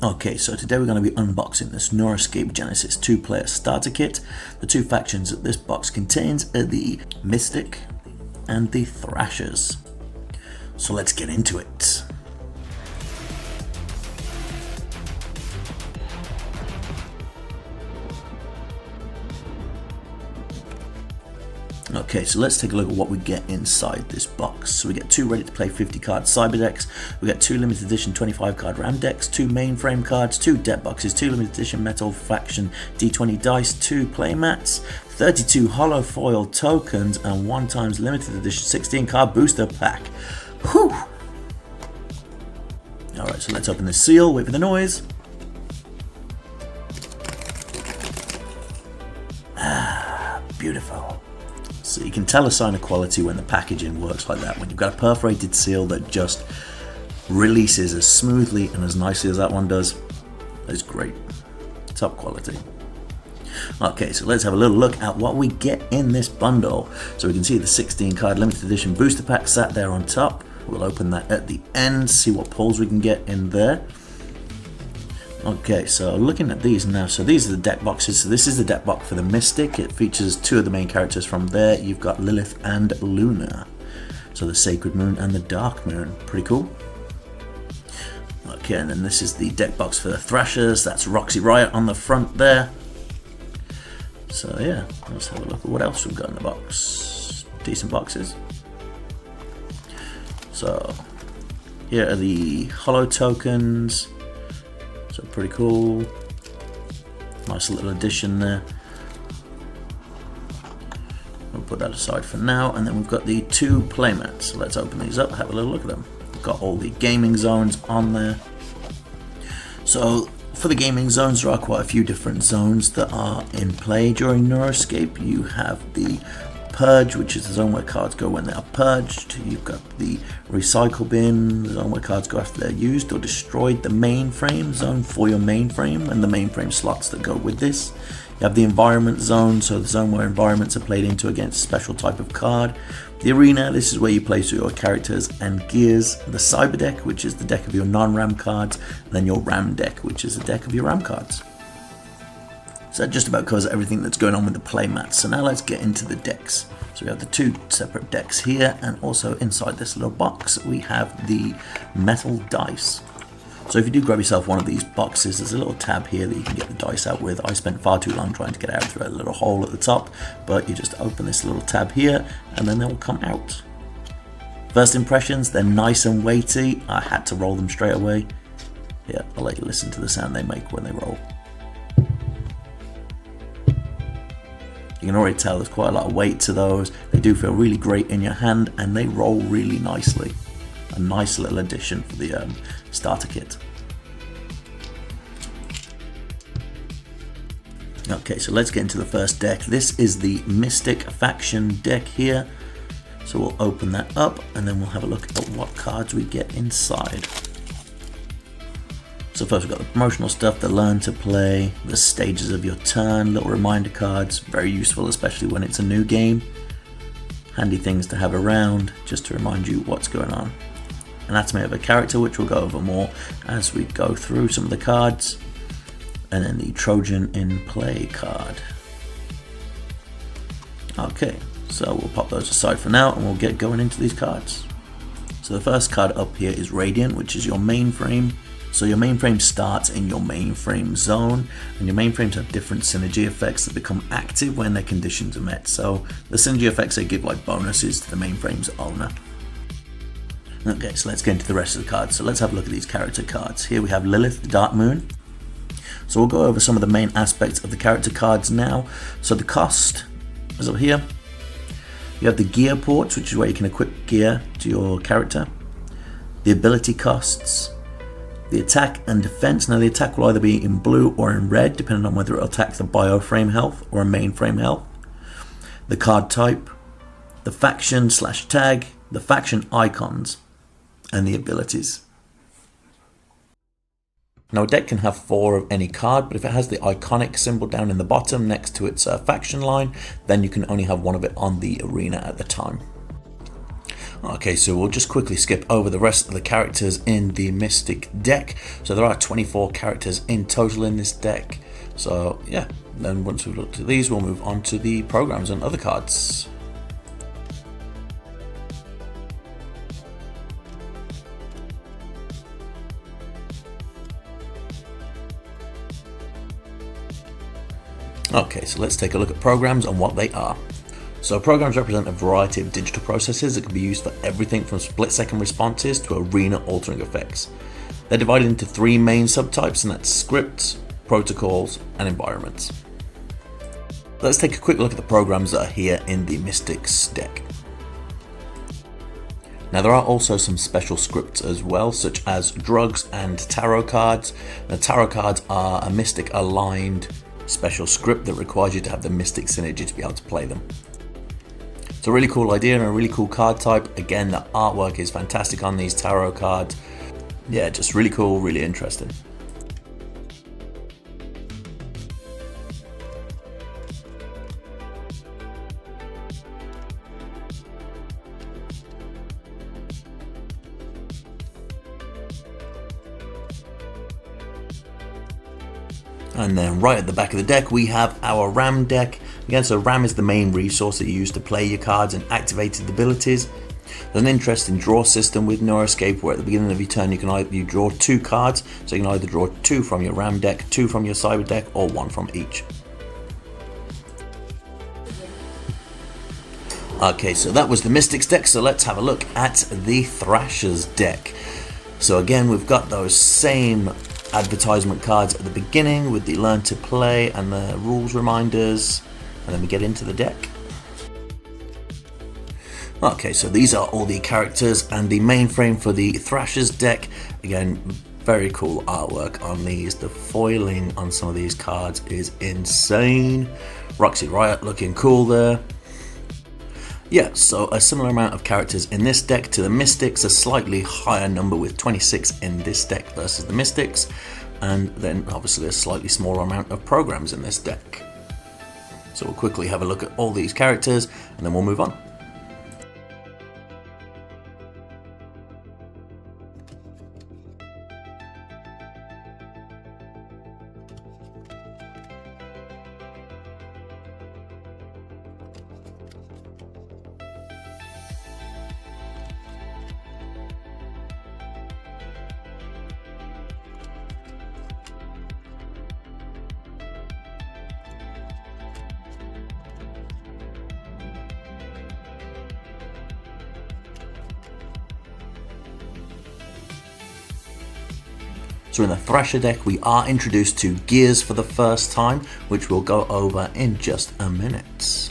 Okay, so today we're going to be unboxing this Neuroscape Genesis 2-player starter kit. The two factions that this box contains are the Mystic and the Thrashers. So let's get into it. Okay, so let's take a look at what we get inside this box. So we get two ready to play 50 card cyber decks, we get two limited edition 25 card RAM decks, two mainframe cards, two deck boxes, two limited edition metal faction D20 dice, two playmats, 32 hollow foil tokens, and 1x limited edition 16 card booster pack. Whew! Alright, so let's open this seal, wait for the noise. Ah, beautiful. So you can tell a sign of quality when the packaging works like that, when you've got a perforated seal that just releases as smoothly and as nicely as that one does. That's great. Top quality. Okay, so let's have a little look at what we get in this bundle. So we can see the 16 card limited edition booster pack sat there on top. We'll open that at the end, see what pulls we can get in there. Okay, so looking at these now, so these are the deck boxes. So this is the deck box for the Mystic. It features two of the main characters from there. You've got Lilith and Luna. So the Sacred Moon and the Dark Moon. Pretty cool. Okay, and then this is the deck box for the Thrashers. That's Roxy Riot on the front there. So yeah, let's have a look at what else we've got in the box. Decent boxes. So here are the hollow tokens. So pretty cool. Nice little addition there. We'll put that aside for now. And then we've got the two playmats. So let's open these up, have a little look at them. We've got all the gaming zones on there. So for the gaming zones, there are quite a few different zones that are in play during Neuroscape. You have the Purge, which is the zone where cards go when they are purged. You've got the Recycle Bin, the zone where cards go after they're used or destroyed. The Mainframe zone for your mainframe and the mainframe slots that go with this. You have the Environment zone, so the zone where environments are played into against a special type of card. The Arena, this is where you place your characters and gears. The Cyber Deck, which is the deck of your non-RAM cards. And then your RAM Deck, which is the deck of your RAM cards. So that just about covers everything that's going on with the playmats. So now let's get into the decks. So we have the two separate decks here, and also inside this little box we have the metal dice. So if you do grab yourself one of these boxes, there's a little tab here that you can get the dice out with. I spent far too long trying to get out through a little hole at the top, but you just open this little tab here and then they will come out. First impressions, they're nice and weighty. I had to roll them straight away. Yeah, I'll let you listen to the sound they make when they roll. You can already tell there's quite a lot of weight to those. They do feel really great in your hand and they roll really nicely. A nice little addition for the starter kit. Okay, so let's get into the first deck. This is the Mystic faction deck here. So we'll open that up and then we'll have a look at what cards we get inside. So first we've got the promotional stuff, the learn to play, the stages of your turn, little reminder cards, very useful especially when it's a new game. Handy things to have around just to remind you what's going on. Anatomy of a character, which we'll go over more as we go through some of the cards. And then the Trojan in play card. Okay, so we'll pop those aside for now and we'll get going into these cards. So the first card up here is Radiant, which is your mainframe. So your mainframe starts in your mainframe zone, and your mainframes have different synergy effects that become active when their conditions are met. So the synergy effects, they give like bonuses to the mainframe's owner. Okay, so let's get into the rest of the cards. So let's have a look at these character cards. Here we have Lilith, the Dark Moon. So we'll go over some of the main aspects of the character cards now. So the cost is up here. You have the gear ports, which is where you can equip gear to your character. The ability costs. The attack and defense. Now the attack will either be in blue or in red, depending on whether it will attack the bioframe health or a mainframe health. The card type, the faction / tag, the faction icons, and the abilities. Now a deck can have 4 of any card, but if it has the iconic symbol down in the bottom next to its faction line, then you can only have 1 of it on the arena at the time. Okay, so we'll just quickly skip over the rest of the characters in the Mystic deck. So there are 24 characters in total in this deck. So yeah, then once we've looked at these, we'll move on to the programs and other cards. Okay, so let's take a look at programs and what they are. So programs represent a variety of digital processes that can be used for everything from split-second responses to arena-altering effects. They're divided into three main subtypes, and that's scripts, protocols, and environments. Let's take a quick look at the programs that are here in the Mystics deck. Now there are also some special scripts as well, such as drugs and tarot cards. Now tarot cards are a Mystic aligned special script that requires you to have the Mystic synergy to be able to play them. It's a really cool idea and a really cool card type. Again, the artwork is fantastic on these tarot cards. Yeah, just really cool, really interesting. And then right at the back of the deck we have our RAM deck. Again, so RAM is the main resource that you use to play your cards and activated abilities. There's an interesting draw system with Neuroscape where at the beginning of your turn you draw 2 cards, so you can either draw 2 from your RAM deck, 2 from your Cyber deck, or 1 from each. Okay, so that was the Mystics deck, so let's have a look at the Thrashers deck. So again, we've got those same advertisement cards at the beginning with the learn to play and the rules reminders, and then we get into the deck. Okay, so these are all the characters and the mainframe for the Thrashers deck. Again, very cool artwork on these. The foiling on some of these cards is insane. Roxy Riot looking cool there. Yeah, so a similar amount of characters in this deck to the Mystics, a slightly higher number with 26 in this deck versus the Mystics, and then obviously a slightly smaller amount of programs in this deck. So we'll quickly have a look at all these characters and then we'll move on. So in the Thrasher deck we are introduced to gears for the first time, which we'll go over in just a minute.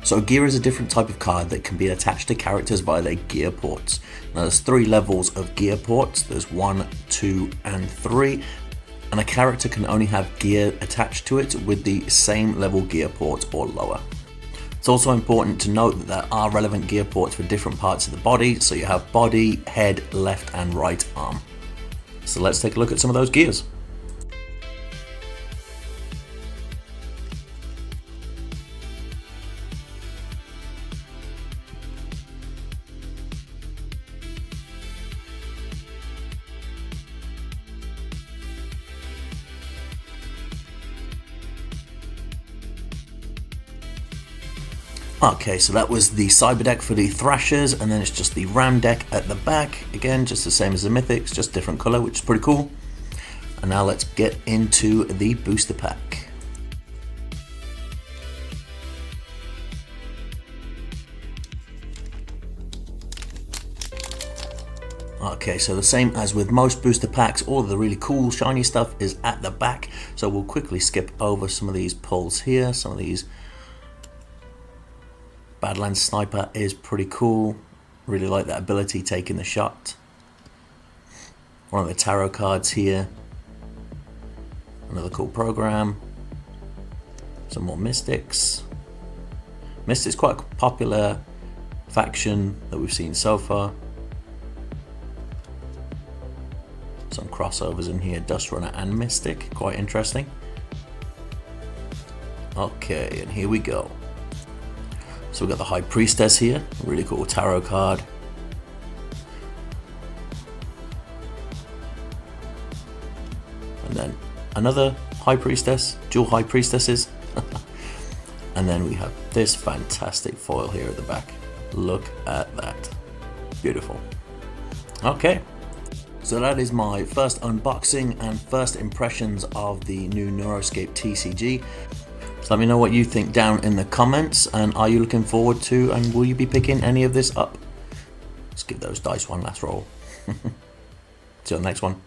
So gear is a different type of card that can be attached to characters via their gear ports. Now there's 3 levels of gear ports, there's 1, 2 and 3, and a character can only have gear attached to it with the same level gear port or lower. It's also important to note that there are relevant gear ports for different parts of the body, so you have body, head, left and right arm. So let's take a look at some of those gears. Okay, so that was the Cyber deck for the Thrashers, and then it's just the RAM deck at the back. Again, just the same as the Mythics, just different colour, which is pretty cool. And now let's get into the booster pack. Okay, so the same as with most booster packs, all of the really cool shiny stuff is at the back. So we'll quickly skip over some of these pulls here, some of these. Badlands Sniper is pretty cool. Really like that ability, taking the shot. One of the tarot cards here. Another cool program. Some more Mystics. Mystics quite a popular faction that we've seen so far. Some crossovers in here, Dust Runner and Mystic, quite interesting. Okay, and here we go. So we've got the High Priestess here, a really cool tarot card. And then another High Priestess, dual High Priestesses. And then we have this fantastic foil here at the back. Look at that. Beautiful. Okay, so that is my first unboxing and first impressions of the new Neuroscape TCG. So let me know what you think down in the comments, and are you looking forward to, and will you be picking any of this up? Let's give those dice one last roll. See you on the next one.